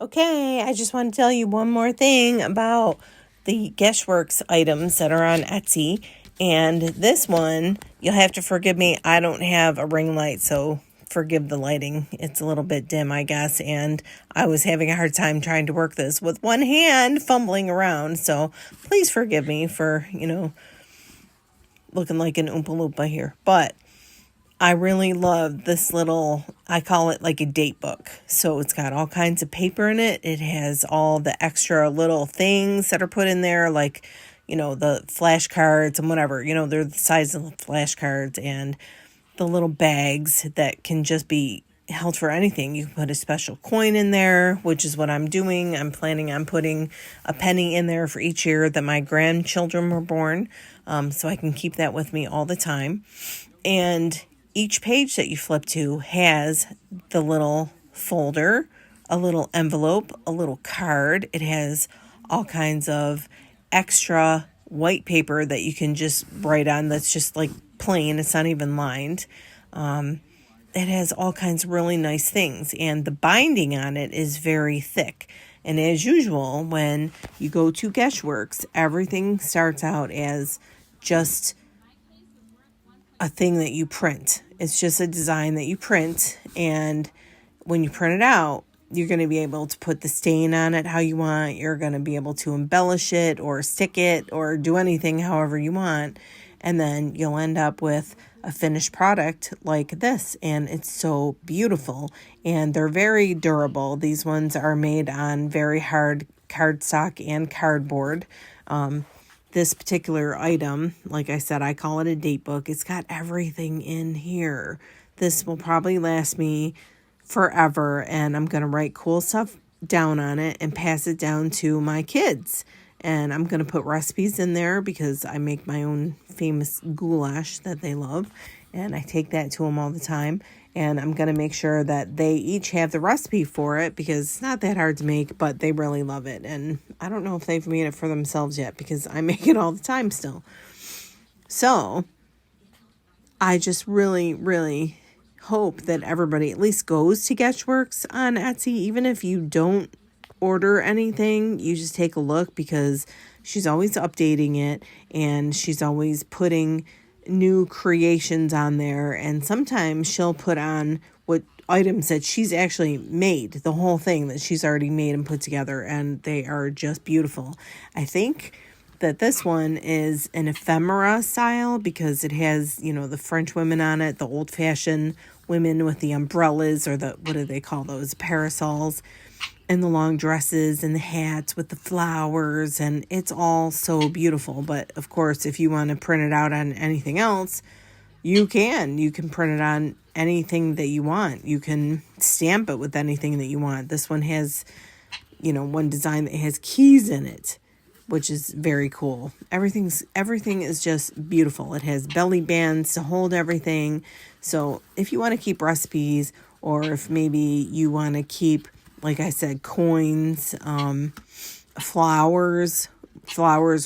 Okay, I just want to tell you one more thing about the Geschworks items that are on Etsy. And this one, you'll have to forgive me. I don't have a ring light, so forgive the lighting. It's a little bit dim, I guess. And I was having a hard time trying to work this with one hand, fumbling around. So please forgive me for, looking like an Oompa Loompa here. But I really love this little, I call it like a date book. So it's got all kinds of paper in it. It has all the extra little things that are put in there, like, the flashcards and whatever. They're the size of the flashcards, and the little bags that can just be held for anything. You can put a special coin in there, which is what I'm doing. I'm planning on putting a penny in there for each year that my grandchildren were born, so I can keep that with me all the time. And each page that you flip to has the little folder, a little envelope, a little card. It has all kinds of extra white paper that you can just write on that's just like plain. It's not even lined. It has all kinds of really nice things, and the binding on it is very thick. And as usual, when you go to Geschworks, everything starts out as just a thing that you print. It's just a design that you print, and when you print it out, you're going to be able to put the stain on it how you want. You're going to be able to embellish it or stick it or do anything however you want, and then you'll end up with a finished product like this, and it's so beautiful, and they're very durable. These ones are made on very hard cardstock and cardboard. This particular item, like I said, I call it a date book. It's got everything in here. This will probably last me forever, and I'm going to write cool stuff down on it and pass it down to my kids. And I'm going to put recipes in there because I make my own famous goulash that they love, and I take that to them all the time. And I'm going to make sure that they each have the recipe for it because it's not that hard to make, but they really love it. And I don't know if they've made it for themselves yet because I make it all the time still. So I just really, really hope that everybody at least goes to Geschworks on Etsy. Even if you don't order anything, you just take a look because she's always updating it and she's always putting new creations on there, and sometimes she'll put on what items that she's actually made, the whole thing that she's already made and put together, and they are just beautiful. I think that this one is an ephemera style because it has, the French women on it, the old-fashioned women with the umbrellas, or the, what do they call those, parasols, and the long dresses and the hats with the flowers, and it's all so beautiful. But of course, if you want to print it out on anything else, you can print it on anything that you want. You can stamp it with anything that you want. This one has, one design that has keys in it, which is very cool. Everything is just beautiful. It has belly bands to hold everything. So if you want to keep recipes, or if maybe you want to keep, like I said, coins, flowers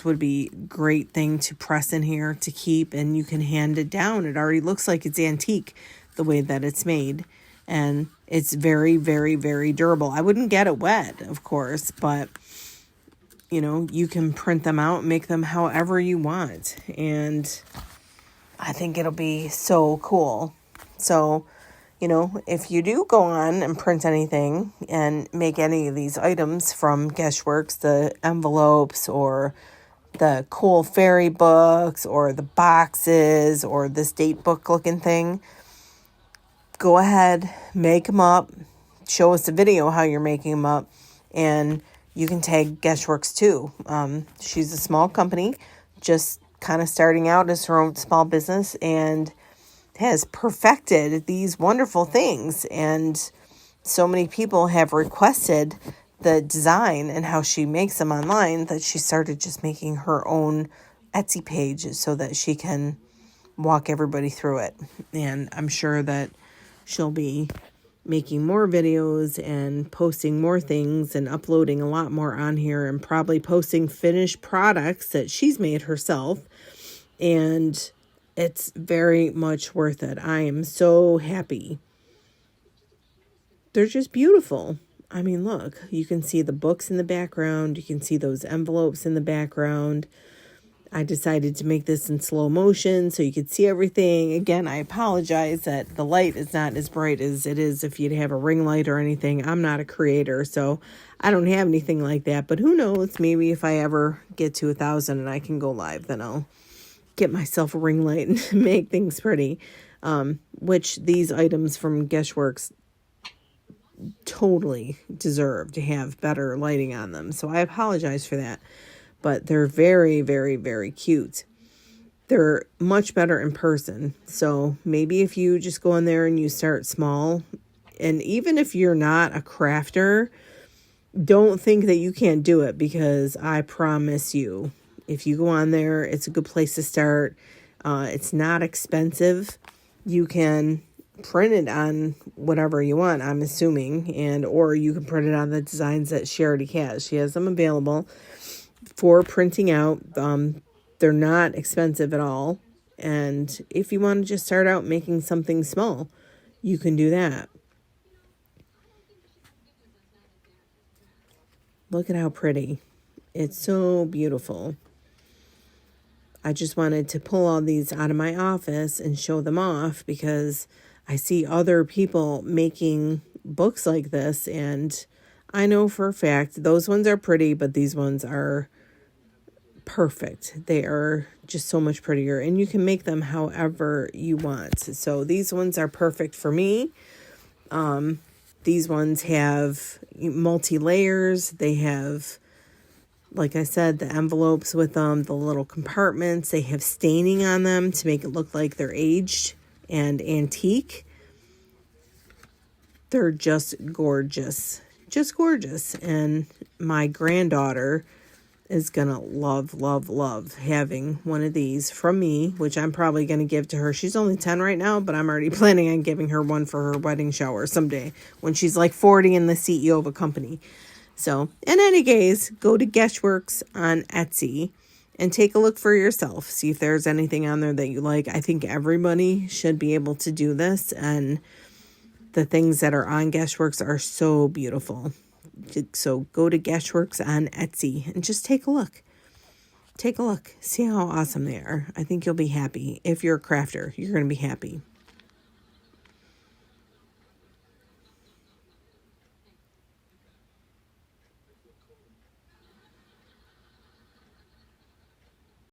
would be a great thing to press in here to keep, and you can hand it down. It already looks like it's antique the way that it's made, and it's very, very, very durable. I wouldn't get it wet, of course, but you can print them out and make them however you want, and I think it'll be so cool. So if you do go on and print anything and make any of these items from Geschworks, the envelopes or the cool fairy books or the boxes or this date book looking thing, go ahead, make them up, show us a video how you're making them up, and you can tag Geschworks too. She's a small company, just kind of starting out as her own small business, and has perfected these wonderful things, and so many people have requested the design and how she makes them online that she started just making her own Etsy page so that she can walk everybody through it. And I'm sure that she'll be making more videos and posting more things and uploading a lot more on here, and probably posting finished products that she's made herself, and it's very much worth it. I am so happy. They're just beautiful. I mean, look, you can see the books in the background. You can see those envelopes in the background. I decided to make this in slow motion so you could see everything. Again, I apologize that the light is not as bright as it is if you'd have a ring light or anything. I'm not a creator, so I don't have anything like that. But who knows? Maybe if I ever get to 1,000 and I can go live, then I'll get myself a ring light and make things pretty. Which these items from Geschworks totally deserve to have better lighting on them. So I apologize for that. But they're very, very, very cute. They're much better in person. So maybe if you just go in there and you start small, and even if you're not a crafter, don't think that you can't do it, because I promise you, if you go on there, it's a good place to start. It's not expensive. You can print it on whatever you want, I'm assuming, or you can print it on the designs that she already has. She has them available for printing out. They're not expensive at all. And if you want to just start out making something small, you can do that. Look at how pretty. It's so beautiful. I just wanted to pull all these out of my office and show them off, because I see other people making books like this, and I know for a fact those ones are pretty, but these ones are perfect. They are just so much prettier, and you can make them however you want. So these ones are perfect for me. These ones have multi-layers. They have, like I said, the envelopes with them, the little compartments. They have staining on them to make it look like they're aged and antique. They're just gorgeous. Just gorgeous. And my granddaughter is going to love, love, love having one of these from me, which I'm probably going to give to her. She's only 10 right now, but I'm already planning on giving her one for her wedding shower someday when she's like 40 and the CEO of a company. So, in any case, go to Geschworks on Etsy and take a look for yourself. See if there's anything on there that you like. I think everybody should be able to do this, and the things that are on Geschworks are so beautiful. So go to Geschworks on Etsy and just take a look. Take a look. See how awesome they are. I think you'll be happy. If you're a crafter, you're going to be happy.